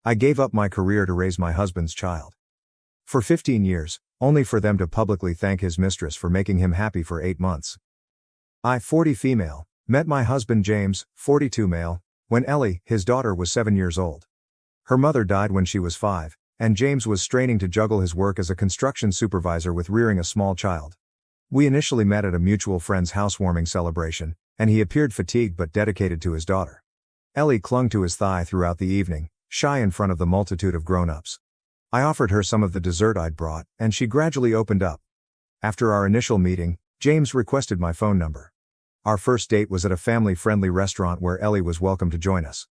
I gave up my career to raise my husband's child. For 15 years, only for them to publicly thank his mistress for making him happy for 8 months. I, 40 female, met my husband James, 42 male, when Ellie, his daughter, was 7 years old. Her mother died when she was 5, and James was straining to juggle his work as a construction supervisor with rearing a small child. We initially met at a mutual friend's housewarming celebration, and he appeared fatigued but dedicated to his daughter. Ellie clung to his thigh throughout the evening, shy in front of the multitude of grown-ups. I offered her some of the dessert I'd brought, and she gradually opened up. After our initial meeting, James requested my phone number. Our first date was at a family-friendly restaurant where Ellie was welcome to join us.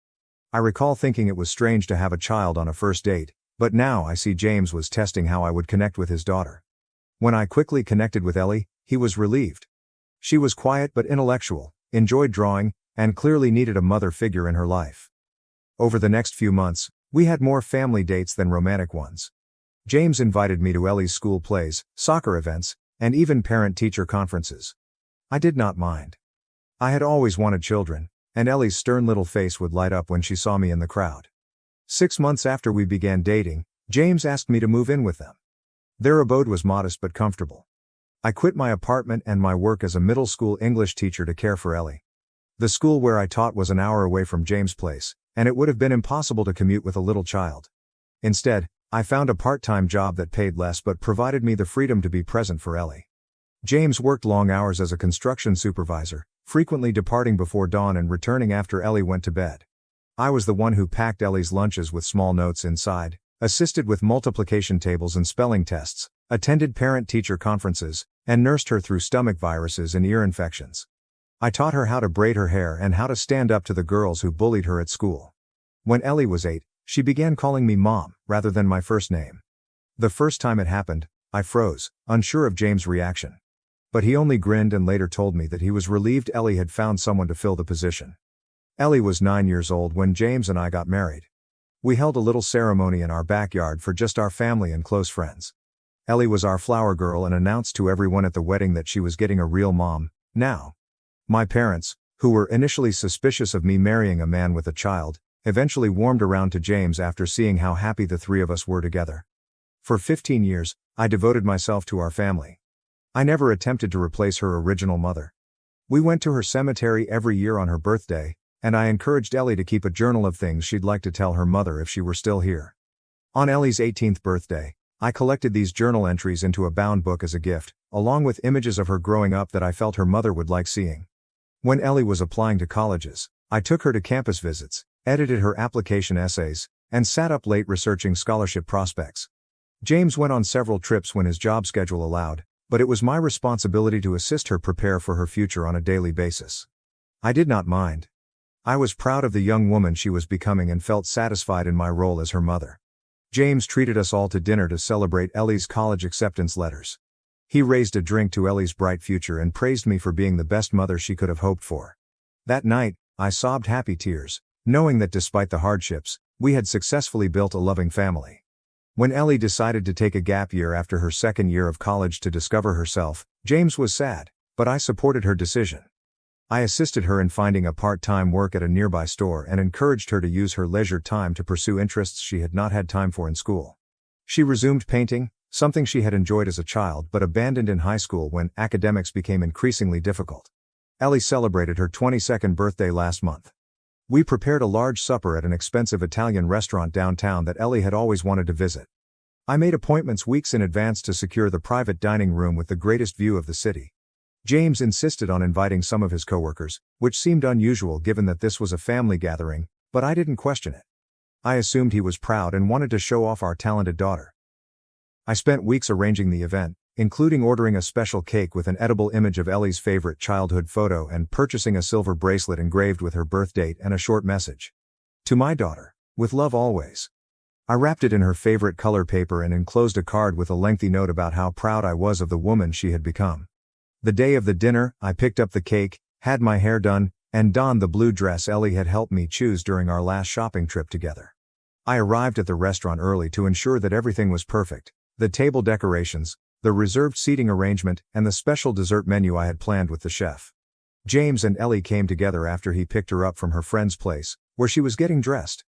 I recall thinking it was strange to have a child on a first date, but now I see James was testing how I would connect with his daughter. When I quickly connected with Ellie, he was relieved. She was quiet but intellectual, enjoyed drawing, and clearly needed a mother figure in her life. Over the next few months, we had more family dates than romantic ones. James invited me to Ellie's school plays, soccer events, and even parent-teacher conferences. I did not mind. I had always wanted children, and Ellie's stern little face would light up when she saw me in the crowd. 6 months after we began dating, James asked me to move in with them. Their abode was modest but comfortable. I quit my apartment and my work as a middle school English teacher to care for Ellie. The school where I taught was an hour away from James' place, and it would have been impossible to commute with a little child. Instead, I found a part-time job that paid less but provided me the freedom to be present for Ellie. James worked long hours as a construction supervisor, frequently departing before dawn and returning after Ellie went to bed. I was the one who packed Ellie's lunches with small notes inside, assisted with multiplication tables and spelling tests, attended parent-teacher conferences, and nursed her through stomach viruses and ear infections. I taught her how to braid her hair and how to stand up to the girls who bullied her at school. When Ellie was 8, she began calling me Mom, rather than my first name. The first time it happened, I froze, unsure of James' reaction. But he only grinned and later told me that he was relieved Ellie had found someone to fill the position. Ellie was 9 years old when James and I got married. We held a little ceremony in our backyard for just our family and close friends. Ellie was our flower girl and announced to everyone at the wedding that she was getting a real mom, now. My parents, who were initially suspicious of me marrying a man with a child, eventually warmed around to James after seeing how happy the three of us were together. For 15 years, I devoted myself to our family. I never attempted to replace her original mother. We went to her cemetery every year on her birthday, and I encouraged Ellie to keep a journal of things she'd like to tell her mother if she were still here. On Ellie's 18th birthday, I collected these journal entries into a bound book as a gift, along with images of her growing up that I felt her mother would like seeing. When Ellie was applying to colleges, I took her to campus visits, edited her application essays, and sat up late researching scholarship prospects. James went on several trips when his job schedule allowed, but it was my responsibility to assist her prepare for her future on a daily basis. I did not mind. I was proud of the young woman she was becoming and felt satisfied in my role as her mother. James treated us all to dinner to celebrate Ellie's college acceptance letters. He raised a drink to Ellie's bright future and praised me for being the best mother she could have hoped for. That night, I sobbed happy tears, knowing that despite the hardships, we had successfully built a loving family. When Ellie decided to take a gap year after her second year of college to discover herself, James was sad, but I supported her decision. I assisted her in finding a part-time work at a nearby store and encouraged her to use her leisure time to pursue interests she had not had time for in school. She resumed painting, something she had enjoyed as a child but abandoned in high school when academics became increasingly difficult. Ellie celebrated her 22nd birthday last month. We prepared a large supper at an expensive Italian restaurant downtown that Ellie had always wanted to visit. I made appointments weeks in advance to secure the private dining room with the greatest view of the city. James insisted on inviting some of his coworkers, which seemed unusual given that this was a family gathering, but I didn't question it. I assumed he was proud and wanted to show off our talented daughter. I spent weeks arranging the event, including ordering a special cake with an edible image of Ellie's favorite childhood photo and purchasing a silver bracelet engraved with her birth date and a short message. To my daughter, with love always. I wrapped it in her favorite color paper and enclosed a card with a lengthy note about how proud I was of the woman she had become. The day of the dinner, I picked up the cake, had my hair done, and donned the blue dress Ellie had helped me choose during our last shopping trip together. I arrived at the restaurant early to ensure that everything was perfect. The table decorations, the reserved seating arrangement, and the special dessert menu I had planned with the chef. James and Ellie came together after he picked her up from her friend's place, where she was getting dressed.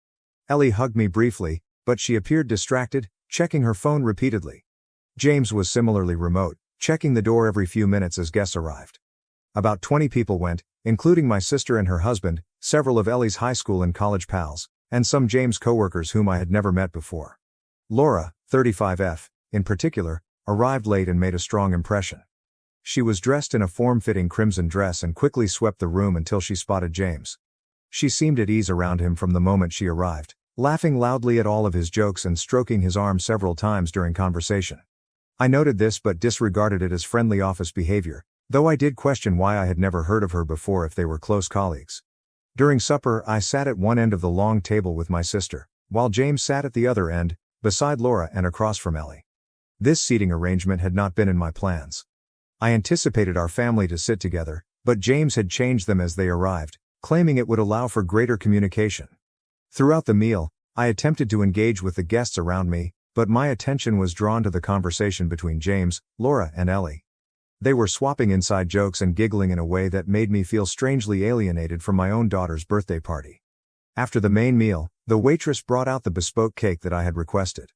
Ellie hugged me briefly, but she appeared distracted, checking her phone repeatedly. James was similarly remote, checking the door every few minutes as guests arrived. About 20 people went, including my sister and her husband, several of Ellie's high school and college pals, and some James coworkers whom I had never met before. Laura, 35F, in particular, arrived late and made a strong impression. She was dressed in a form-fitting crimson dress and quickly swept the room until she spotted James. She seemed at ease around him from the moment she arrived, laughing loudly at all of his jokes and stroking his arm several times during conversation. I noted this but disregarded it as friendly office behavior, though I did question why I had never heard of her before if they were close colleagues. During supper, I sat at one end of the long table with my sister, while James sat at the other end, beside Laura and across from Ellie. This seating arrangement had not been in my plans. I anticipated our family to sit together, but James had changed them as they arrived, claiming it would allow for greater communication. Throughout the meal, I attempted to engage with the guests around me, but my attention was drawn to the conversation between James, Laura, and Ellie. They were swapping inside jokes and giggling in a way that made me feel strangely alienated from my own daughter's birthday party. After the main meal, the waitress brought out the bespoke cake that I had requested.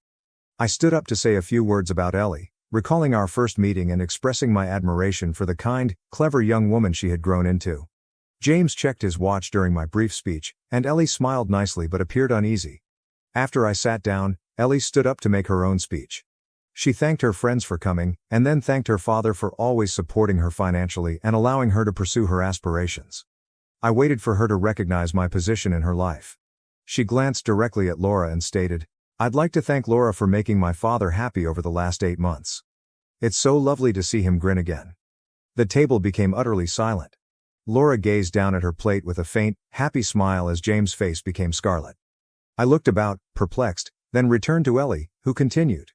I stood up to say a few words about Ellie, recalling our first meeting and expressing my admiration for the kind, clever young woman she had grown into. James checked his watch during my brief speech, and Ellie smiled nicely but appeared uneasy. After I sat down, Ellie stood up to make her own speech. She thanked her friends for coming, and then thanked her father for always supporting her financially and allowing her to pursue her aspirations. I waited for her to recognize my position in her life. She glanced directly at Laura and stated, "I'd like to thank Laura for making my father happy over the last 8 months. It's so lovely to see him grin again." The table became utterly silent. Laura gazed down at her plate with a faint, happy smile as James' face became scarlet. I looked about, perplexed, then returned to Ellie, who continued.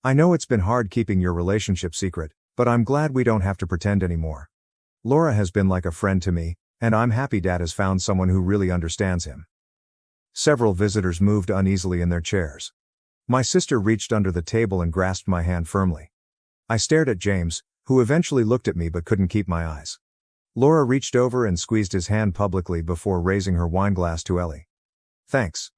"I know it's been hard keeping your relationship secret, but I'm glad we don't have to pretend anymore. Laura has been like a friend to me, and I'm happy Dad has found someone who really understands him." Several visitors moved uneasily in their chairs. My sister reached under the table and grasped my hand firmly. I stared at James, who eventually looked at me but couldn't keep my eyes. Laura reached over and squeezed his hand publicly before raising her wineglass to Ellie. "Thanks."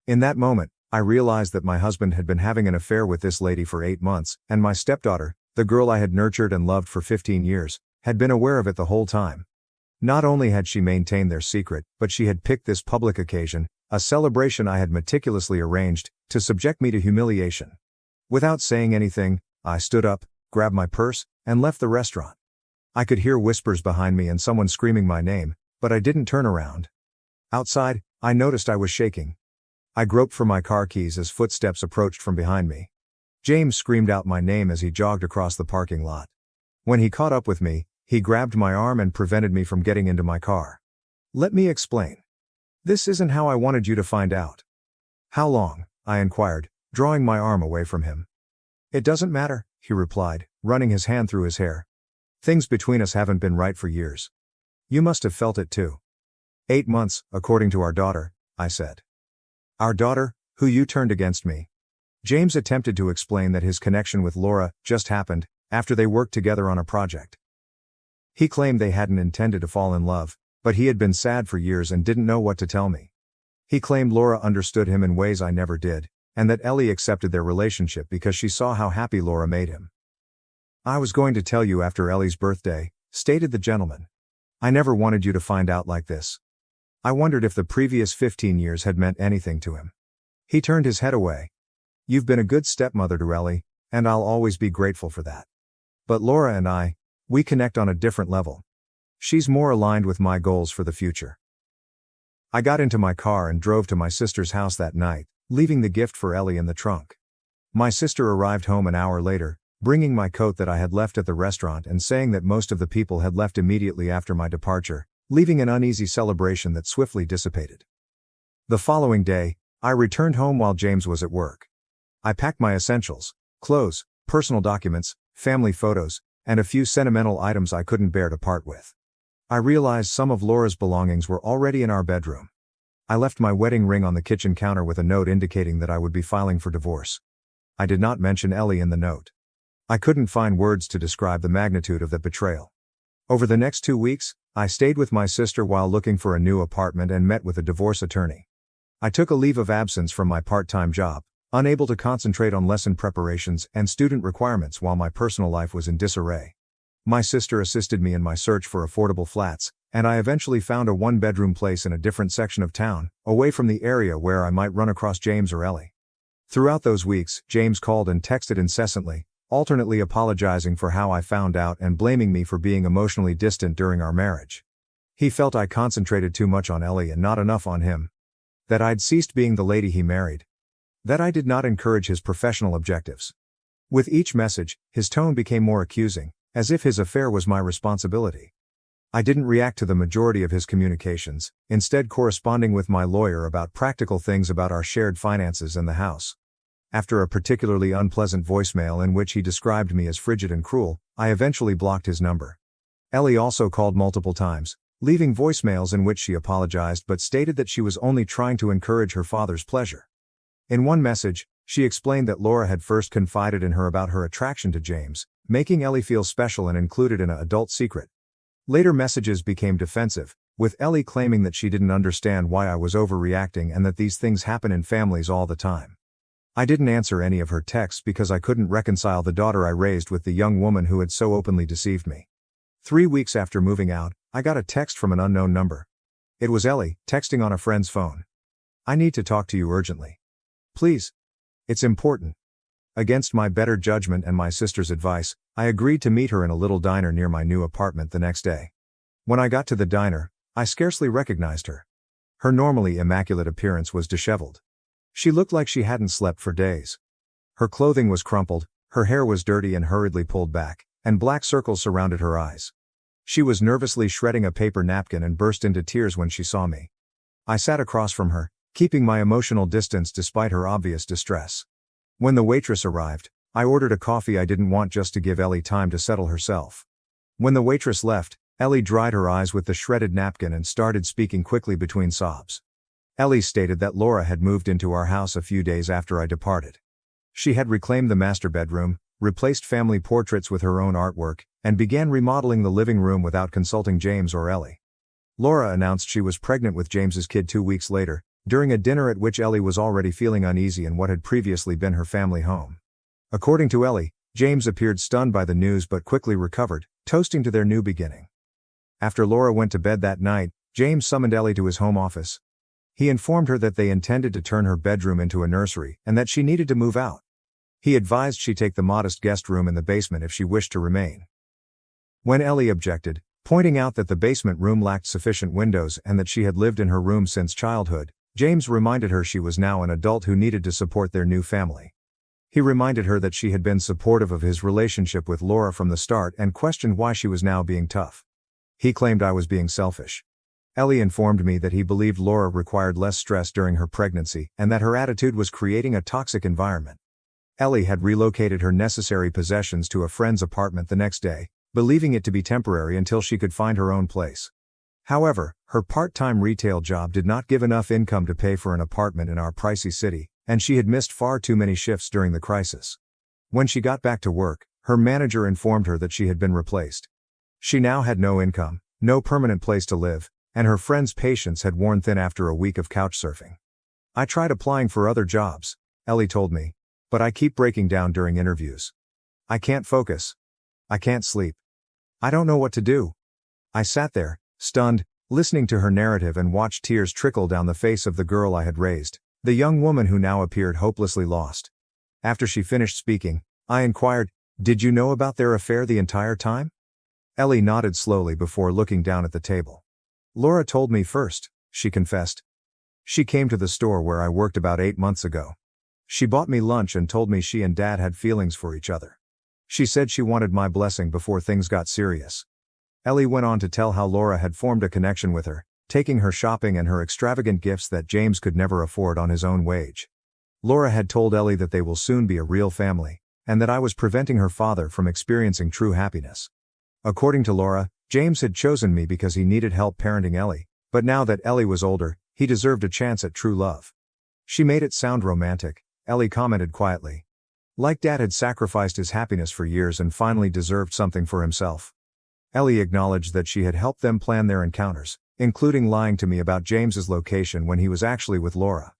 In that moment, I realized that my husband had been having an affair with this lady for 8 months, and my stepdaughter, the girl I had nurtured and loved for 15 years, had been aware of it the whole time. Not only had she maintained their secret, but she had picked this public occasion, a celebration I had meticulously arranged, to subject me to humiliation. Without saying anything, I stood up, grabbed my purse, and left the restaurant. I could hear whispers behind me and someone screaming my name, but I didn't turn around. Outside, I noticed I was shaking. I groped for my car keys as footsteps approached from behind me. James screamed out my name as he jogged across the parking lot. When he caught up with me, he grabbed my arm and prevented me from getting into my car. "Let me explain. This isn't how I wanted you to find out." "How long?" I inquired, drawing my arm away from him. "It doesn't matter," he replied, running his hand through his hair. "Things between us haven't been right for years. You must have felt it too." 8 months, according to our daughter," I said. "Our daughter, who you turned against me." James attempted to explain that his connection with Laura just happened after they worked together on a project. He claimed they hadn't intended to fall in love, but he had been sad for years and didn't know what to tell me. He claimed Laura understood him in ways I never did, and that Ellie accepted their relationship because she saw how happy Laura made him. "I was going to tell you after Ellie's birthday," stated the gentleman. "I never wanted you to find out like this." I wondered if the previous 15 years had meant anything to him. He turned his head away. "You've been a good stepmother to Ellie, and I'll always be grateful for that. But Laura and we connect on a different level. She's more aligned with my goals for the future." I got into my car and drove to my sister's house that night, leaving the gift for Ellie in the trunk. My sister arrived home an hour later, bringing my coat that I had left at the restaurant and saying that most of the people had left immediately after my departure, leaving an uneasy celebration that swiftly dissipated. The following day, I returned home while James was at work. I packed my essentials, clothes, personal documents, family photos, and a few sentimental items I couldn't bear to part with. I realized some of Laura's belongings were already in our bedroom. I left my wedding ring on the kitchen counter with a note indicating that I would be filing for divorce. I did not mention Ellie in the note. I couldn't find words to describe the magnitude of the betrayal. Over the next 2 weeks, I stayed with my sister while looking for a new apartment and met with a divorce attorney. I took a leave of absence from my part-time job, unable to concentrate on lesson preparations and student requirements while my personal life was in disarray. My sister assisted me in my search for affordable flats, and I eventually found a one-bedroom place in a different section of town, away from the area where I might run across James or Ellie. Throughout those weeks, James called and texted incessantly, alternately apologizing for how I found out and blaming me for being emotionally distant during our marriage. He felt I concentrated too much on Ellie and not enough on him. That I'd ceased being the lady he married. That I did not encourage his professional objectives. With each message, his tone became more accusing, as if his affair was my responsibility. I didn't react to the majority of his communications, instead corresponding with my lawyer about practical things about our shared finances and the house. After a particularly unpleasant voicemail in which he described me as frigid and cruel, I eventually blocked his number. Ellie also called multiple times, leaving voicemails in which she apologized but stated that she was only trying to encourage her father's pleasure. In one message, she explained that Laura had first confided in her about her attraction to James, making Ellie feel special and included in an adult secret. Later messages became defensive, with Ellie claiming that she didn't understand why I was overreacting and that these things happen in families all the time. I didn't answer any of her texts because I couldn't reconcile the daughter I raised with the young woman who had so openly deceived me. 3 weeks after moving out, I got a text from an unknown number. It was Ellie, texting on a friend's phone. "I need to talk to you urgently. Please. It's important." Against my better judgment and my sister's advice, I agreed to meet her in a little diner near my new apartment the next day. When I got to the diner, I scarcely recognized her. Her normally immaculate appearance was disheveled. She looked like she hadn't slept for days. Her clothing was crumpled, her hair was dirty and hurriedly pulled back, and black circles surrounded her eyes. She was nervously shredding a paper napkin and burst into tears when she saw me. I sat across from her, keeping my emotional distance despite her obvious distress. When the waitress arrived, I ordered a coffee I didn't want just to give Ellie time to settle herself. When the waitress left, Ellie dried her eyes with the shredded napkin and started speaking quickly between sobs. Ellie stated that Laura had moved into our house a few days after I departed. She had reclaimed the master bedroom, replaced family portraits with her own artwork, and began remodeling the living room without consulting James or Ellie. Laura announced she was pregnant with James's kid 2 weeks later, during a dinner at which Ellie was already feeling uneasy in what had previously been her family home. According to Ellie, James appeared stunned by the news but quickly recovered, toasting to their new beginning. After Laura went to bed that night, James summoned Ellie to his home office. He informed her that they intended to turn her bedroom into a nursery and that she needed to move out. He advised she take the modest guest room in the basement if she wished to remain. When Ellie objected, pointing out that the basement room lacked sufficient windows and that she had lived in her room since childhood, James reminded her she was now an adult who needed to support their new family. He reminded her that she had been supportive of his relationship with Laura from the start and questioned why she was now being tough. He claimed I was being selfish. Ellie informed me that he believed Laura required less stress during her pregnancy and that her attitude was creating a toxic environment. Ellie had relocated her necessary possessions to a friend's apartment the next day, believing it to be temporary until she could find her own place. However, her part-time retail job did not give enough income to pay for an apartment in our pricey city, and she had missed far too many shifts during the crisis. When she got back to work, her manager informed her that she had been replaced. She now had no income, no permanent place to live, and her friend's patience had worn thin after a week of couch surfing. "I tried applying for other jobs," Ellie told me, "but I keep breaking down during interviews. I can't focus. I can't sleep. I don't know what to do." I sat there, stunned, listening to her narrative and watched tears trickle down the face of the girl I had raised, the young woman who now appeared hopelessly lost. After she finished speaking, I inquired, "Did you know about their affair the entire time?" Ellie nodded slowly before looking down at the table. "Laura told me first," she confessed. "She came to the store where I worked about 8 months ago. She bought me lunch and told me she and Dad had feelings for each other. She said she wanted my blessing before things got serious." Ellie went on to tell how Laura had formed a connection with her, taking her shopping and her extravagant gifts that James could never afford on his own wage. Laura had told Ellie that they will soon be a real family, and that I was preventing her father from experiencing true happiness. According to Laura, James had chosen me because he needed help parenting Ellie, but now that Ellie was older, he deserved a chance at true love. "She made it sound romantic," Ellie commented quietly. "Like Dad had sacrificed his happiness for years and finally deserved something for himself." Ellie acknowledged that she had helped them plan their encounters, including lying to me about James's location when he was actually with Laura.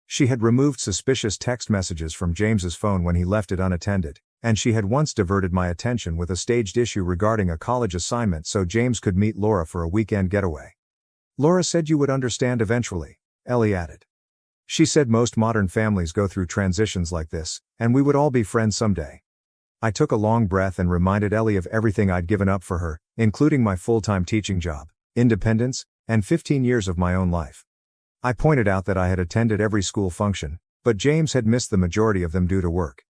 She had removed suspicious text messages from James's phone when he left it unattended, and she had once diverted my attention with a staged issue regarding a college assignment so James could meet Laura for a weekend getaway. Laura said you would understand eventually, Ellie added. She said most modern families go through transitions like this, and we would all be friends someday. I took a long breath and reminded Ellie of everything I'd given up for her, including my full-time teaching job, independence, and 15 years of my own life. I pointed out that I had attended every school function, but James had missed the majority of them due to work.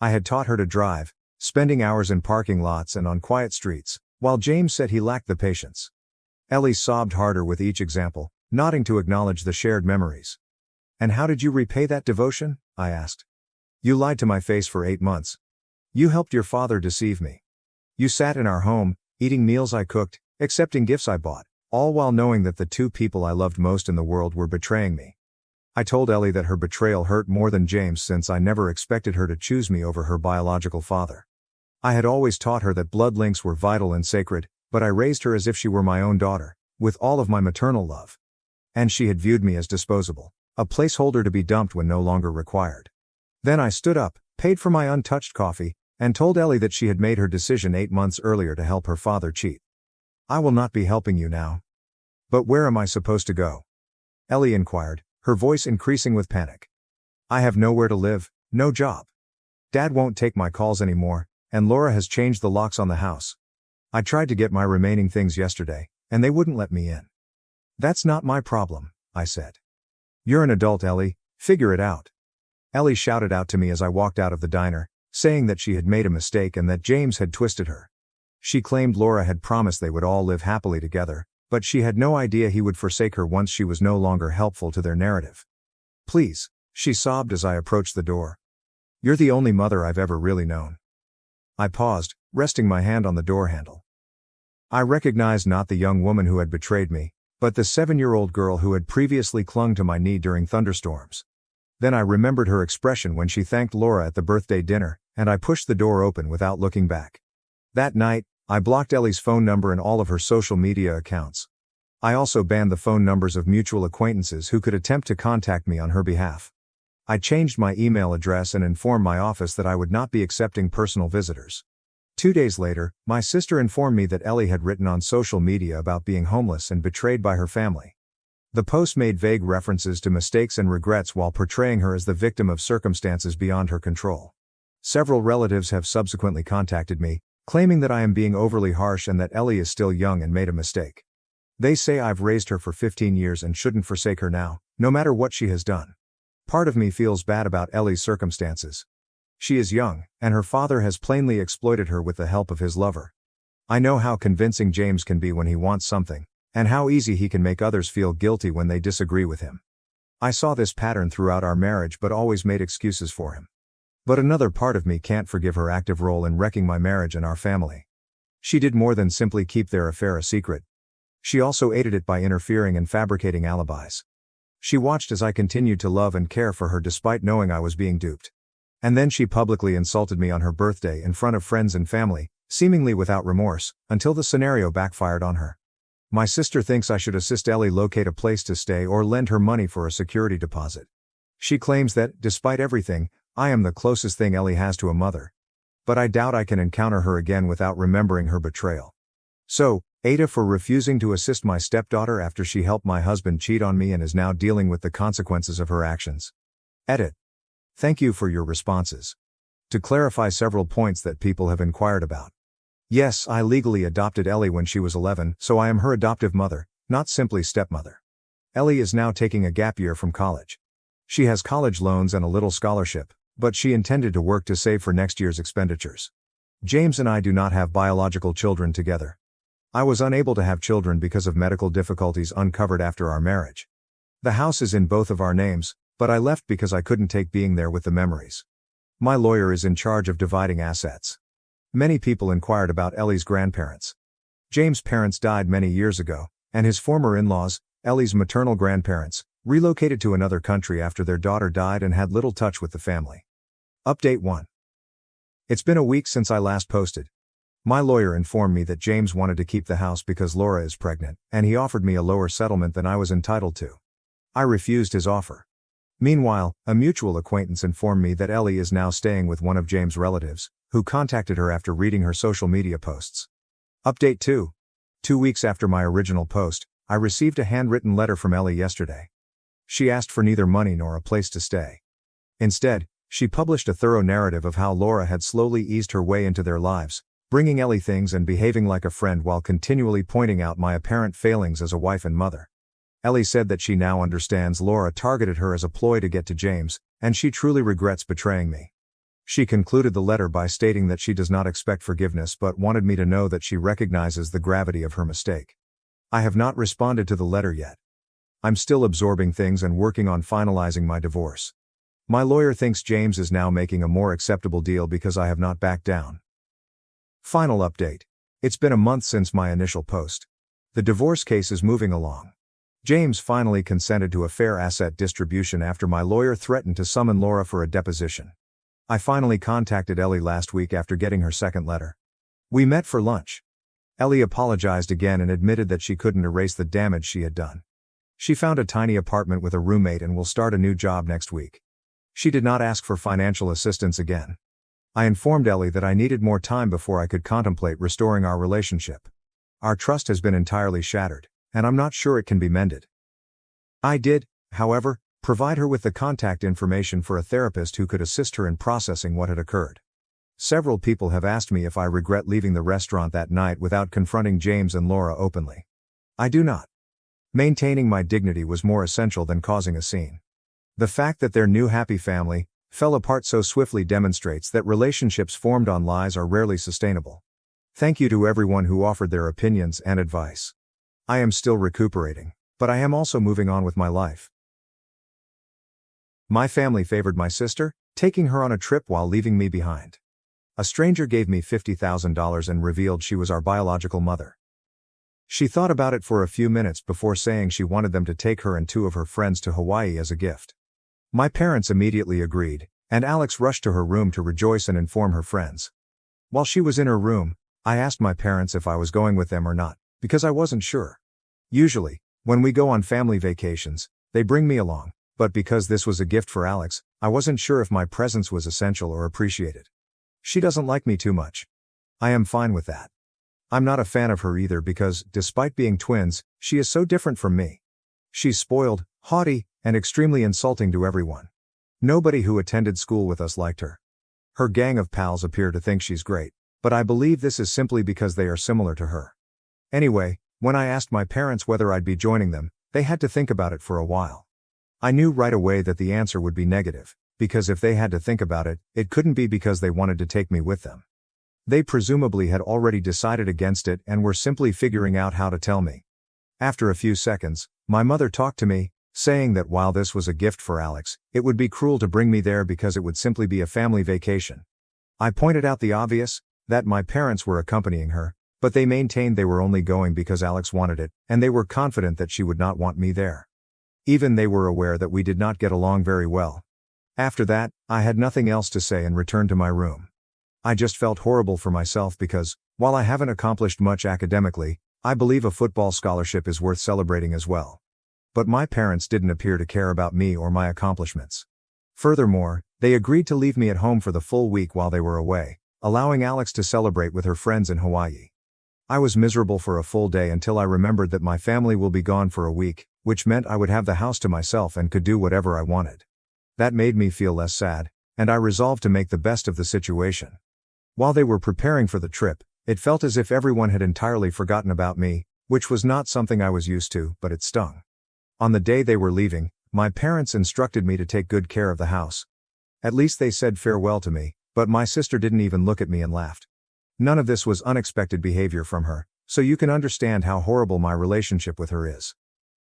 I had taught her to drive, spending hours in parking lots and on quiet streets, while James said he lacked the patience. Ellie sobbed harder with each example, nodding to acknowledge the shared memories. And how did you repay that devotion? I asked. You lied to my face for 8 months. You helped your father deceive me. You sat in our home, eating meals I cooked, accepting gifts I bought, all while knowing that the two people I loved most in the world were betraying me. I told Ellie that her betrayal hurt more than James since I never expected her to choose me over her biological father. I had always taught her that blood links were vital and sacred, but I raised her as if she were my own daughter, with all of my maternal love. And she had viewed me as disposable, a placeholder to be dumped when no longer required. Then I stood up, paid for my untouched coffee, and told Ellie that she had made her decision 8 months earlier to help her father cheat. I will not be helping you now. But where am I supposed to go? Ellie inquired, her voice increasing with panic. I have nowhere to live, no job. Dad won't take my calls anymore, and Laura has changed the locks on the house. I tried to get my remaining things yesterday, and they wouldn't let me in. That's not my problem, I said. You're an adult, Ellie, figure it out. Ellie shouted out to me as I walked out of the diner, saying that she had made a mistake and that James had twisted her. She claimed Laura had promised they would all live happily together, but she had no idea he would forsake her once she was no longer helpful to their narrative. Please, she sobbed as I approached the door. You're the only mother I've ever really known. I paused, resting my hand on the door handle. I recognized not the young woman who had betrayed me, but the 7-year-old girl who had previously clung to my knee during thunderstorms. Then I remembered her expression when she thanked Laura at the birthday dinner, and I pushed the door open without looking back. That night, I blocked Ellie's phone number and all of her social media accounts. I also banned the phone numbers of mutual acquaintances who could attempt to contact me on her behalf. I changed my email address and informed my office that I would not be accepting personal visitors. 2 days later, my sister informed me that Ellie had written on social media about being homeless and betrayed by her family. The post made vague references to mistakes and regrets while portraying her as the victim of circumstances beyond her control. Several relatives have subsequently contacted me, claiming that I am being overly harsh and that Ellie is still young and made a mistake. They say I've raised her for 15 years and shouldn't forsake her now, no matter what she has done. Part of me feels bad about Ellie's circumstances. She is young, and her father has plainly exploited her with the help of his lover. I know how convincing James can be when he wants something, and how easy he can make others feel guilty when they disagree with him. I saw this pattern throughout our marriage but always made excuses for him. But another part of me can't forgive her active role in wrecking my marriage and our family. She did more than simply keep their affair a secret. She also aided it by interfering and fabricating alibis. She watched as I continued to love and care for her despite knowing I was being duped. And then she publicly insulted me on her birthday in front of friends and family, seemingly without remorse, until the scenario backfired on her. My sister thinks I should assist Ellie locate a place to stay or lend her money for a security deposit. She claims that, despite everything, I am the closest thing Ellie has to a mother. But I doubt I can encounter her again without remembering her betrayal. So, Aita for refusing to assist my stepdaughter after she helped my husband cheat on me and is now dealing with the consequences of her actions. Edit. Thank you for your responses. To clarify several points that people have inquired about. Yes, I legally adopted Ellie when she was 11, so I am her adoptive mother, not simply stepmother. Ellie is now taking a gap year from college. She has college loans and a little scholarship, but she intended to work to save for next year's expenditures. James and I do not have biological children together. I was unable to have children because of medical difficulties uncovered after our marriage. The house is in both of our names, but I left because I couldn't take being there with the memories. My lawyer is in charge of dividing assets. Many people inquired about Ellie's grandparents. James' parents died many years ago, and his former in-laws, Ellie's maternal grandparents, relocated to another country after their daughter died and had little touch with the family. Update 1. It's been a week since I last posted. My lawyer informed me that James wanted to keep the house because Laura is pregnant, and he offered me a lower settlement than I was entitled to. I refused his offer. Meanwhile, a mutual acquaintance informed me that Ellie is now staying with one of James' relatives, who contacted her after reading her social media posts. Update 2. 2 weeks after my original post, I received a handwritten letter from Ellie yesterday. She asked for neither money nor a place to stay. Instead, she published a thorough narrative of how Laura had slowly eased her way into their lives, bringing Ellie things and behaving like a friend while continually pointing out my apparent failings as a wife and mother. Ellie said that she now understands Laura targeted her as a ploy to get to James, and she truly regrets betraying me. She concluded the letter by stating that she does not expect forgiveness but wanted me to know that she recognizes the gravity of her mistake. I have not responded to the letter yet. I'm still absorbing things and working on finalizing my divorce. My lawyer thinks James is now making a more acceptable deal because I have not backed down. Final update. It's been a month since my initial post. The divorce case is moving along. James finally consented to a fair asset distribution after my lawyer threatened to summon Laura for a deposition. I finally contacted Ellie last week after getting her second letter. We met for lunch. Ellie apologized again and admitted that she couldn't erase the damage she had done. She found a tiny apartment with a roommate and will start a new job next week. She did not ask for financial assistance again. I informed Ellie that I needed more time before I could contemplate restoring our relationship. Our trust has been entirely shattered, and I'm not sure it can be mended. I did, however, provide her with the contact information for a therapist who could assist her in processing what had occurred. Several people have asked me if I regret leaving the restaurant that night without confronting James and Laura openly. I do not. Maintaining my dignity was more essential than causing a scene. The fact that their new happy family fell apart so swiftly demonstrates that relationships formed on lies are rarely sustainable. Thank you to everyone who offered their opinions and advice. I am still recuperating, but I am also moving on with my life. My family favored my sister, taking her on a trip while leaving me behind. A stranger gave me $50,000 and revealed she was our biological mother. She thought about it for a few minutes before saying she wanted them to take her and 2 of her friends to Hawaii as a gift. My parents immediately agreed, and Alex rushed to her room to rejoice and inform her friends. While she was in her room, I asked my parents if I was going with them or not, because I wasn't sure. Usually, when we go on family vacations, they bring me along, but because this was a gift for Alex, I wasn't sure if my presence was essential or appreciated. She doesn't like me too much. I am fine with that. I'm not a fan of her either because, despite being twins, she is so different from me. She's spoiled, haughty, and extremely insulting to everyone. Nobody who attended school with us liked her. Her gang of pals appear to think she's great, but I believe this is simply because they are similar to her. Anyway, when I asked my parents whether I'd be joining them, they had to think about it for a while. I knew right away that the answer would be negative, because if they had to think about it, it couldn't be because they wanted to take me with them. They presumably had already decided against it and were simply figuring out how to tell me. After a few seconds, my mother talked to me, saying that while this was a gift for Alex, it would be cruel to bring me there because it would simply be a family vacation. I pointed out the obvious, that my parents were accompanying her, but they maintained they were only going because Alex wanted it, and they were confident that she would not want me there. Even they were aware that we did not get along very well. After that, I had nothing else to say and returned to my room. I just felt horrible for myself because, while I haven't accomplished much academically, I believe a football scholarship is worth celebrating as well. But my parents didn't appear to care about me or my accomplishments. Furthermore, they agreed to leave me at home for the full week while they were away, allowing Alex to celebrate with her friends in Hawaii. I was miserable for a full day until I remembered that my family will be gone for a week, which meant I would have the house to myself and could do whatever I wanted. That made me feel less sad, and I resolved to make the best of the situation. While they were preparing for the trip, it felt as if everyone had entirely forgotten about me, which was not something I was used to, but it stung. On the day they were leaving, my parents instructed me to take good care of the house. At least they said farewell to me, but my sister didn't even look at me and laughed. None of this was unexpected behavior from her, so you can understand how horrible my relationship with her is.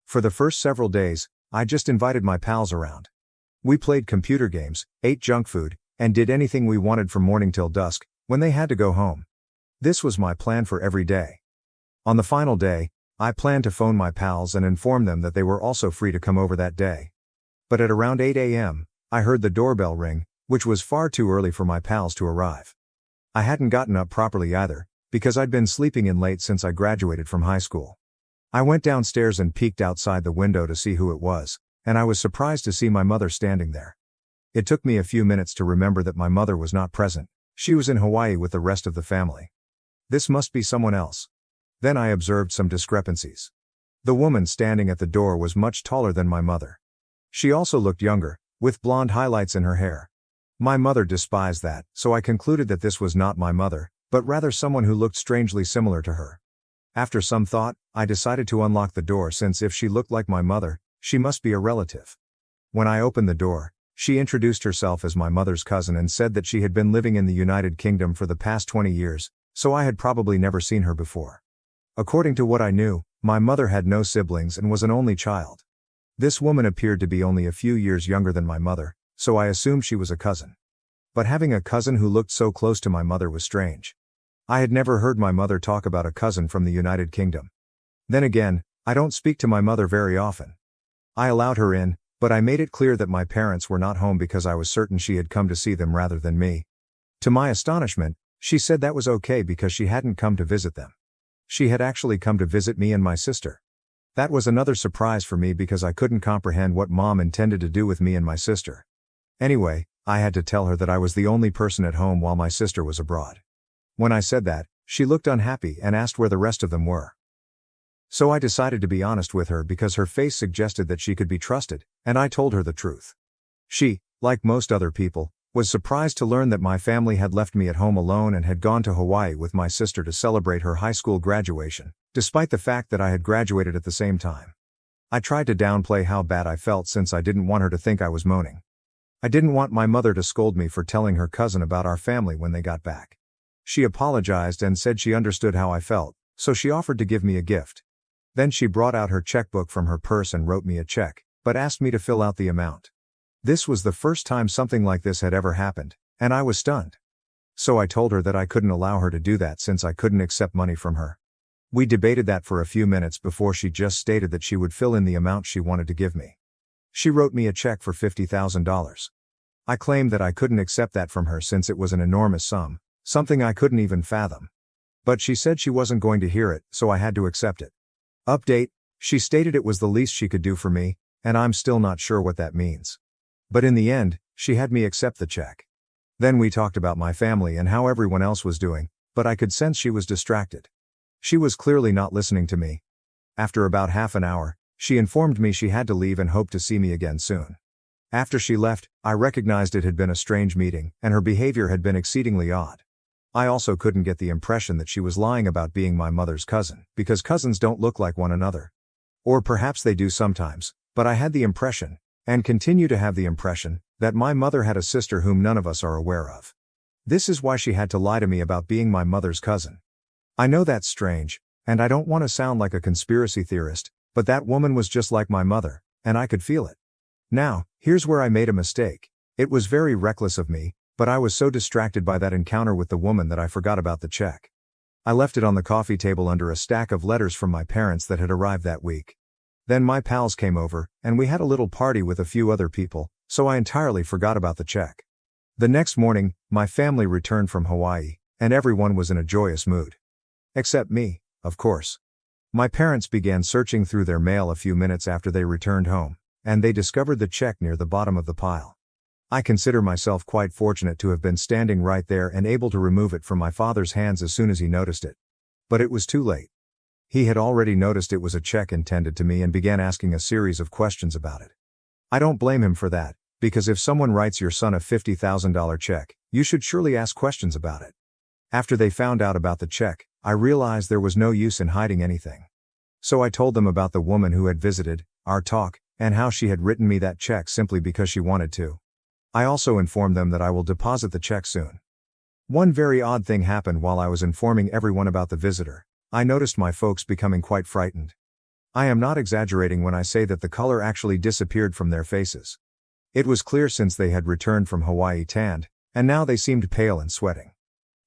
For the first several days, I just invited my pals around. We played computer games, ate junk food, and did anything we wanted from morning till dusk, when they had to go home. This was my plan for every day. On the final day, I planned to phone my pals and inform them that they were also free to come over that day. But at around 8 a.m., I heard the doorbell ring, which was far too early for my pals to arrive. I hadn't gotten up properly either, because I'd been sleeping in late since I graduated from high school. I went downstairs and peeked outside the window to see who it was, and I was surprised to see my mother standing there. It took me a few minutes to remember that my mother was not present. She was in Hawaii with the rest of the family. This must be someone else. Then I observed some discrepancies. The woman standing at the door was much taller than my mother. She also looked younger, with blonde highlights in her hair. My mother despised that, so I concluded that this was not my mother, but rather someone who looked strangely similar to her. After some thought, I decided to unlock the door since if she looked like my mother, she must be a relative. When I opened the door, she introduced herself as my mother's cousin and said that she had been living in the United Kingdom for the past 20 years, so I had probably never seen her before. According to what I knew, my mother had no siblings and was an only child. This woman appeared to be only a few years younger than my mother, so I assumed she was a cousin. But having a cousin who looked so close to my mother was strange. I had never heard my mother talk about a cousin from the United Kingdom. Then again, I don't speak to my mother very often. I allowed her in, but I made it clear that my parents were not home because I was certain she had come to see them rather than me. To my astonishment, she said that was okay because she hadn't come to visit them. She had actually come to visit me and my sister. That was another surprise for me because I couldn't comprehend what Mom intended to do with me and my sister. Anyway, I had to tell her that I was the only person at home while my sister was abroad. When I said that, she looked unhappy and asked where the rest of them were. So I decided to be honest with her because her face suggested that she could be trusted, and I told her the truth. She, like most other people, was surprised to learn that my family had left me at home alone and had gone to Hawaii with my sister to celebrate her high school graduation, despite the fact that I had graduated at the same time. I tried to downplay how bad I felt since I didn't want her to think I was moaning. I didn't want my mother to scold me for telling her cousin about our family when they got back. She apologized and said she understood how I felt, so she offered to give me a gift. Then she brought out her checkbook from her purse and wrote me a check, but asked me to fill out the amount. This was the first time something like this had ever happened, and I was stunned. So I told her that I couldn't allow her to do that since I couldn't accept money from her. We debated that for a few minutes before she just stated that she would fill in the amount she wanted to give me. She wrote me a check for $50,000. I claimed that I couldn't accept that from her since it was an enormous sum, something I couldn't even fathom. But she said she wasn't going to hear it, so I had to accept it. Update: she stated it was the least she could do for me, and I'm still not sure what that means. But in the end, she had me accept the check. Then we talked about my family and how everyone else was doing, but I could sense she was distracted. She was clearly not listening to me. After about half an hour, she informed me she had to leave and hoped to see me again soon. After she left, I recognized it had been a strange meeting, and her behavior had been exceedingly odd. I also couldn't get the impression that she was lying about being my mother's cousin, because cousins don't look like one another. Or perhaps they do sometimes, but I had the impression, and continue to have the impression, that my mother had a sister whom none of us are aware of. This is why she had to lie to me about being my mother's cousin. I know that's strange, and I don't want to sound like a conspiracy theorist, but that woman was just like my mother, and I could feel it. Now, here's where I made a mistake. It was very reckless of me, but I was so distracted by that encounter with the woman that I forgot about the check. I left it on the coffee table under a stack of letters from my parents that had arrived that week. Then my pals came over, and we had a little party with a few other people, so I entirely forgot about the check. The next morning, my family returned from Hawaii, and everyone was in a joyous mood. Except me, of course. My parents began searching through their mail a few minutes after they returned home, and they discovered the check near the bottom of the pile. I consider myself quite fortunate to have been standing right there and able to remove it from my father's hands as soon as he noticed it. But it was too late. He had already noticed it was a check intended to me and began asking a series of questions about it. I don't blame him for that, because if someone writes your son a $50,000 check, you should surely ask questions about it. After they found out about the check, I realized there was no use in hiding anything. So I told them about the woman who had visited, our talk, and how she had written me that check simply because she wanted to. I also informed them that I will deposit the check soon. One very odd thing happened while I was informing everyone about the visitor. I noticed my folks becoming quite frightened. I am not exaggerating when I say that the color actually disappeared from their faces. It was clear since they had returned from Hawaii tanned, and now they seemed pale and sweating.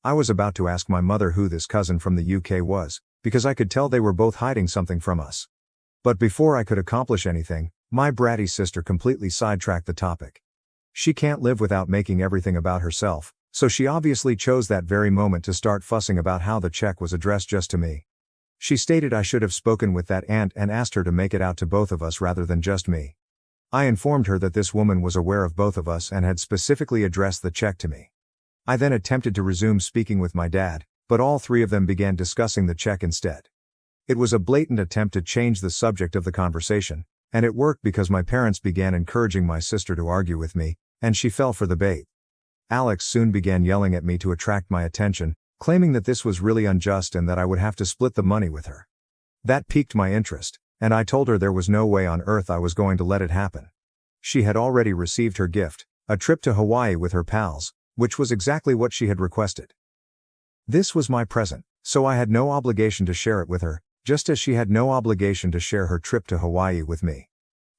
I was about to ask my mother who this cousin from the UK was, because I could tell they were both hiding something from us. But before I could accomplish anything, my bratty sister completely sidetracked the topic. She can't live without making everything about herself, So she obviously chose that very moment to start fussing about how the check was addressed just to me. She stated I should have spoken with that aunt and asked her to make it out to both of us rather than just me. I informed her that this woman was aware of both of us and had specifically addressed the check to me. I then attempted to resume speaking with my dad, but all three of them began discussing the check instead. It was a blatant attempt to change the subject of the conversation, and it worked because my parents began encouraging my sister to argue with me, and she fell for the bait. Alex soon began yelling at me to attract my attention, claiming that this was really unjust and that I would have to split the money with her. That piqued my interest, and I told her there was no way on earth I was going to let it happen. She had already received her gift, a trip to Hawaii with her pals, which was exactly what she had requested. This was my present, so I had no obligation to share it with her, just as she had no obligation to share her trip to Hawaii with me.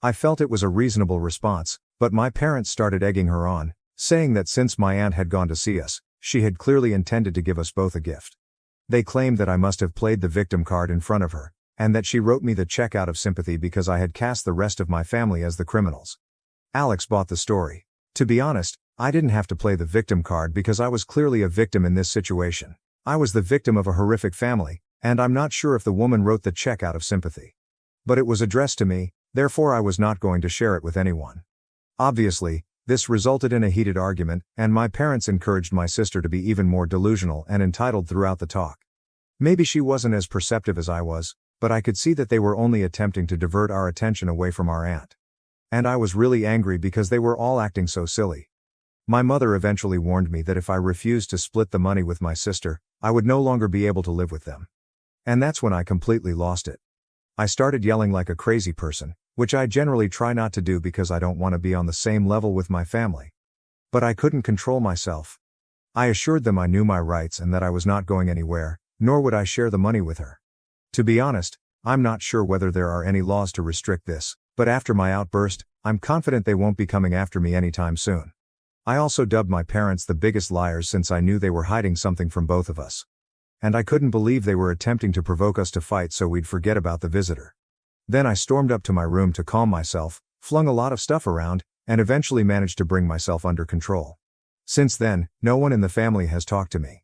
I felt it was a reasonable response, but my parents started egging her on, saying that since my aunt had gone to see us, she had clearly intended to give us both a gift. They claimed that I must have played the victim card in front of her, and that she wrote me the check out of sympathy because I had cast the rest of my family as the criminals. Alex bought the story. To be honest, I didn't have to play the victim card because I was clearly a victim in this situation. I was the victim of a horrific family, and I'm not sure if the woman wrote the check out of sympathy. But it was addressed to me, therefore I was not going to share it with anyone. Obviously, this resulted in a heated argument, and my parents encouraged my sister to be even more delusional and entitled throughout the talk. Maybe she wasn't as perceptive as I was, but I could see that they were only attempting to divert our attention away from our aunt. And I was really angry because they were all acting so silly. My mother eventually warned me that if I refused to split the money with my sister, I would no longer be able to live with them. And that's when I completely lost it. I started yelling like a crazy person, which I generally try not to do because I don't want to be on the same level with my family. But I couldn't control myself. I assured them I knew my rights and that I was not going anywhere, nor would I share the money with her. To be honest, I'm not sure whether there are any laws to restrict this, but after my outburst, I'm confident they won't be coming after me anytime soon. I also dubbed my parents the biggest liars since I knew they were hiding something from both of us. And I couldn't believe they were attempting to provoke us to fight so we'd forget about the visitor. Then I stormed up to my room to calm myself, flung a lot of stuff around, and eventually managed to bring myself under control. Since then, no one in the family has talked to me.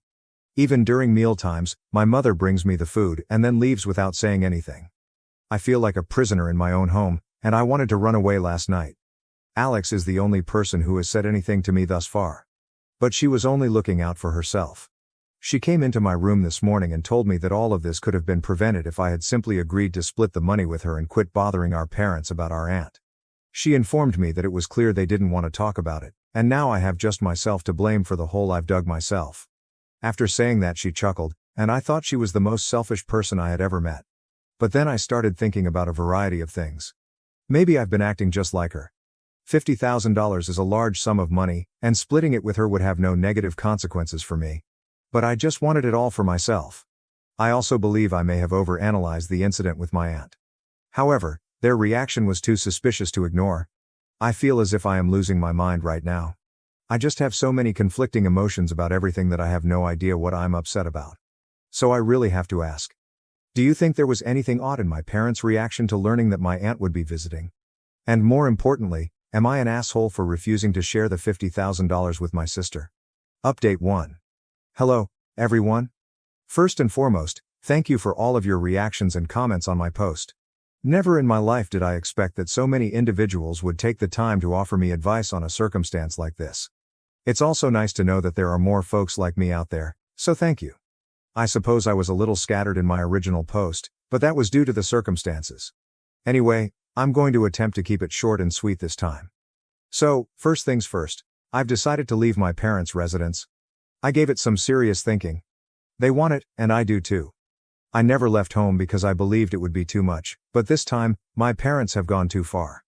Even during meal times, my mother brings me the food and then leaves without saying anything. I feel like a prisoner in my own home, and I wanted to run away last night. Alex is the only person who has said anything to me thus far. But she was only looking out for herself. She came into my room this morning and told me that all of this could have been prevented if I had simply agreed to split the money with her and quit bothering our parents about our aunt. She informed me that it was clear they didn't want to talk about it, and now I have just myself to blame for the hole I've dug myself. After saying that, she chuckled, and I thought she was the most selfish person I had ever met. But then I started thinking about a variety of things. Maybe I've been acting just like her. $50,000 is a large sum of money, and splitting it with her would have no negative consequences for me. But I just wanted it all for myself. I also believe I may have overanalyzed the incident with my aunt. However, their reaction was too suspicious to ignore. I feel as if I am losing my mind right now. I just have so many conflicting emotions about everything that I have no idea what I'm upset about. So I really have to ask. Do you think there was anything odd in my parents' reaction to learning that my aunt would be visiting? And more importantly, am I an asshole for refusing to share the $50,000 with my sister? Update 1. Hello, everyone. First and foremost, thank you for all of your reactions and comments on my post. Never in my life did I expect that so many individuals would take the time to offer me advice on a circumstance like this. It's also nice to know that there are more folks like me out there, so thank you. I suppose I was a little scattered in my original post, but that was due to the circumstances. Anyway, I'm going to attempt to keep it short and sweet this time. So, first things first, I've decided to leave my parents' residence. I gave it some serious thinking. They want it, and I do too. I never left home because I believed it would be too much, but this time, my parents have gone too far.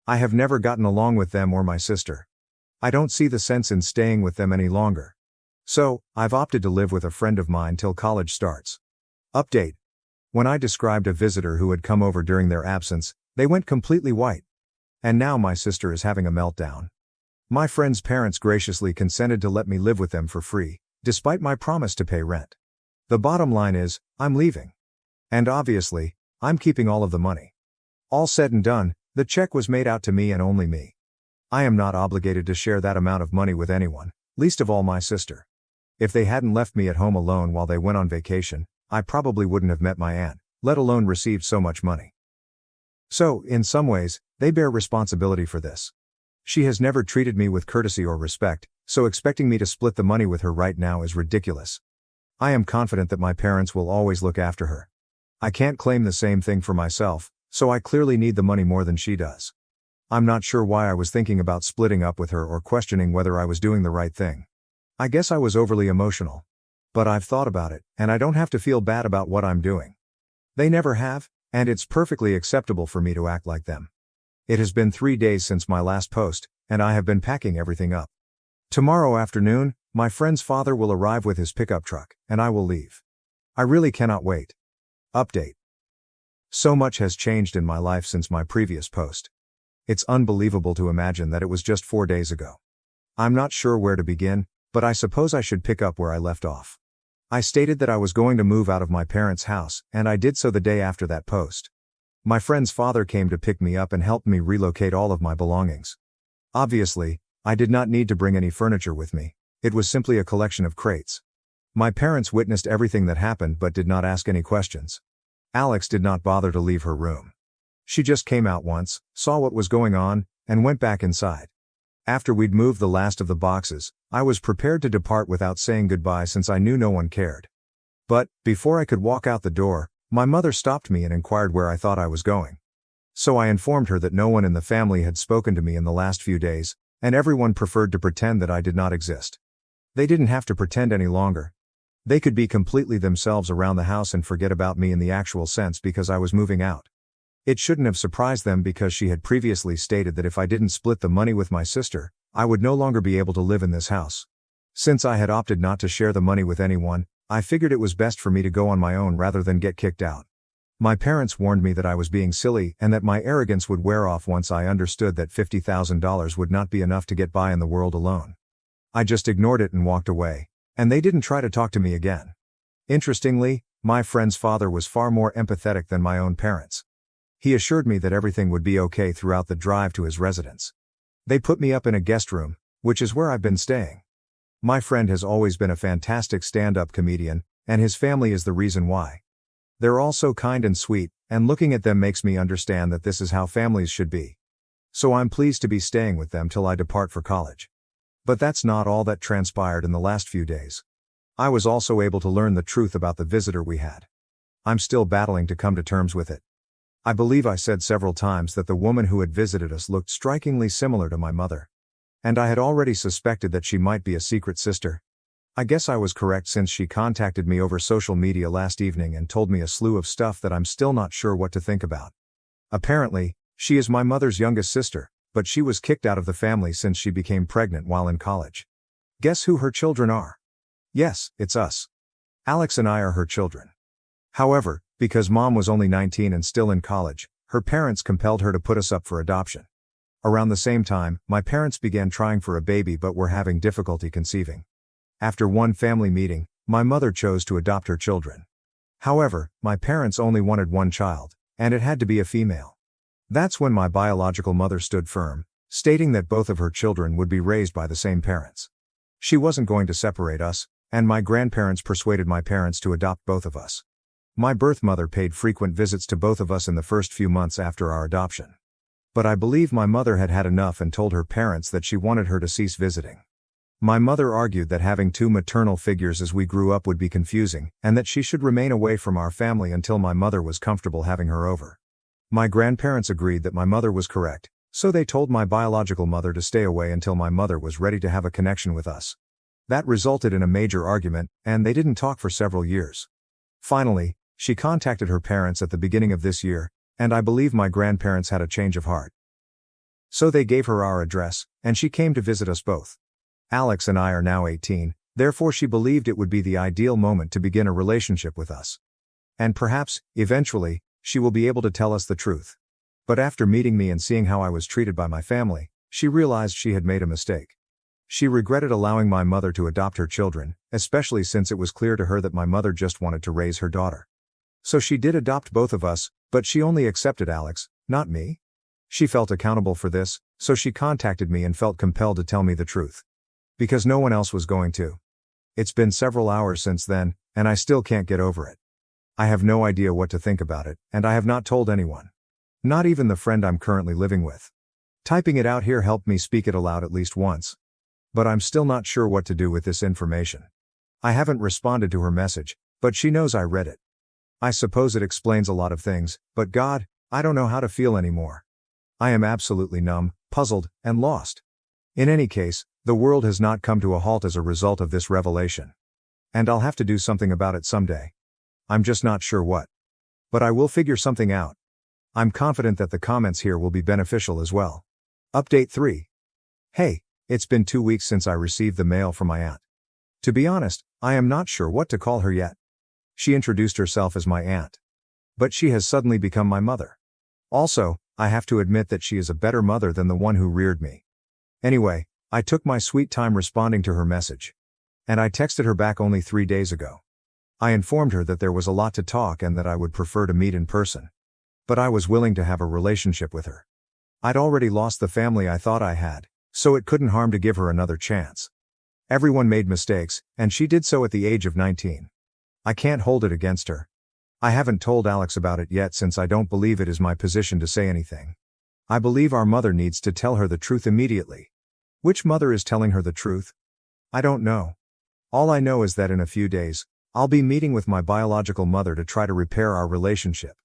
I have never gotten along with them or my sister. I don't see the sense in staying with them any longer. So, I've opted to live with a friend of mine till college starts. Update. When I described a visitor who had come over during their absence, they went completely white. And now my sister is having a meltdown. My friend's parents graciously consented to let me live with them for free, despite my promise to pay rent. The bottom line is, I'm leaving. And obviously, I'm keeping all of the money. All said and done, the check was made out to me and only me. I am not obligated to share that amount of money with anyone, Least of all my sister. If they hadn't left me at home alone while they went on vacation, I probably wouldn't have met my aunt, let alone received so much money. So, in some ways, they bear responsibility for this. She has never treated me with courtesy or respect, so expecting me to split the money with her right now is ridiculous. I am confident that my parents will always look after her. I can't claim the same thing for myself, so I clearly need the money more than she does. I'm not sure why I was thinking about splitting up with her or questioning whether I was doing the right thing. I guess I was overly emotional. But I've thought about it, and I don't have to feel bad about what I'm doing. They never have, and it's perfectly acceptable for me to act like them. It has been 3 days since my last post, and I have been packing everything up. Tomorrow afternoon, my friend's father will arrive with his pickup truck, and I will leave. I really cannot wait. Update. So much has changed in my life since my previous post. It's unbelievable to imagine that it was just 4 days ago. I'm not sure where to begin, but I suppose I should pick up where I left off. I stated that I was going to move out of my parents' house, and I did so the day after that post. My friend's father came to pick me up and helped me relocate all of my belongings. Obviously, I did not need to bring any furniture with me. It was simply a collection of crates. My parents witnessed everything that happened but did not ask any questions. Alex did not bother to leave her room. She just came out once, saw what was going on, and went back inside. After we'd moved the last of the boxes, I was prepared to depart without saying goodbye since I knew no one cared. But, before I could walk out the door, my mother stopped me and inquired where I thought I was going. So I informed her that no one in the family had spoken to me in the last few days, and everyone preferred to pretend that I did not exist. They didn't have to pretend any longer. They could be completely themselves around the house and forget about me in the actual sense because I was moving out. It shouldn't have surprised them because she had previously stated that if I didn't split the money with my sister, I would no longer be able to live in this house. Since I had opted not to share the money with anyone, I figured it was best for me to go on my own rather than get kicked out. My parents warned me that I was being silly and that my arrogance would wear off once I understood that $50,000 would not be enough to get by in the world alone. I just ignored it and walked away, and they didn't try to talk to me again. Interestingly, my friend's father was far more empathetic than my own parents. He assured me that everything would be okay throughout the drive to his residence. They put me up in a guest room, which is where I've been staying. My friend has always been a fantastic stand-up comedian, and his family is the reason why. They're all so kind and sweet, and looking at them makes me understand that this is how families should be. So I'm pleased to be staying with them till I depart for college. But that's not all that transpired in the last few days. I was also able to learn the truth about the visitor we had. I'm still battling to come to terms with it. I believe I said several times that the woman who had visited us looked strikingly similar to my mother. And I had already suspected that she might be a secret sister. I guess I was correct since she contacted me over social media last evening and told me a slew of stuff that I'm still not sure what to think about. Apparently, she is my mother's youngest sister, but she was kicked out of the family since she became pregnant while in college. Guess who her children are? Yes, it's us. Alex and I are her children. However, because mom was only 19 and still in college, her parents compelled her to put us up for adoption. Around the same time, my parents began trying for a baby but were having difficulty conceiving. After one family meeting, my mother chose to adopt her children. However, my parents only wanted one child, and it had to be a female. That's when my biological mother stood firm, stating that both of her children would be raised by the same parents. She wasn't going to separate us, and my grandparents persuaded my parents to adopt both of us. My birth mother paid frequent visits to both of us in the first few months after our adoption. But I believe my mother had had enough and told her parents that she wanted her to cease visiting. My mother argued that having two maternal figures as we grew up would be confusing, and that she should remain away from our family until my mother was comfortable having her over. My grandparents agreed that my mother was correct, so they told my biological mother to stay away until my mother was ready to have a connection with us. That resulted in a major argument, and they didn't talk for several years. Finally, she contacted her parents at the beginning of this year, and I believe my grandparents had a change of heart. So they gave her our address, and she came to visit us both. Alex and I are now 18, therefore she believed it would be the ideal moment to begin a relationship with us. And perhaps, eventually, she will be able to tell us the truth. But after meeting me and seeing how I was treated by my family, she realized she had made a mistake. She regretted allowing my mother to adopt her children, especially since it was clear to her that my mother just wanted to raise her daughter. So she did adopt both of us, but she only accepted Alex, not me. She felt accountable for this, so she contacted me and felt compelled to tell me the truth. Because no one else was going to. It's been several hours since then, and I still can't get over it. I have no idea what to think about it, and I have not told anyone. Not even the friend I'm currently living with. Typing it out here helped me speak it aloud at least once. But I'm still not sure what to do with this information. I haven't responded to her message, but she knows I read it. I suppose it explains a lot of things, but God, I don't know how to feel anymore. I am absolutely numb, puzzled, and lost. In any case, the world has not come to a halt as a result of this revelation. And I'll have to do something about it someday. I'm just not sure what. But I will figure something out. I'm confident that the comments here will be beneficial as well. Update 3. Hey, it's been 2 weeks since I received the mail from my aunt. To be honest, I am not sure what to call her yet. She introduced herself as my aunt. But she has suddenly become my mother. Also, I have to admit that she is a better mother than the one who reared me. Anyway, I took my sweet time responding to her message. And I texted her back only 3 days ago. I informed her that there was a lot to talk and that I would prefer to meet in person. But I was willing to have a relationship with her. I'd already lost the family I thought I had, so it couldn't harm to give her another chance. Everyone made mistakes, and she did so at the age of 19. I can't hold it against her. I haven't told Alex about it yet since I don't believe it is my position to say anything. I believe our mother needs to tell her the truth immediately. Which mother is telling her the truth? I don't know. All I know is that in a few days, I'll be meeting with my biological mother to try to repair our relationship.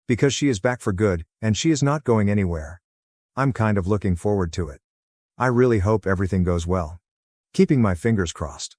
Because she is back for good, and she is not going anywhere. I'm kind of looking forward to it. I really hope everything goes well. Keeping my fingers crossed.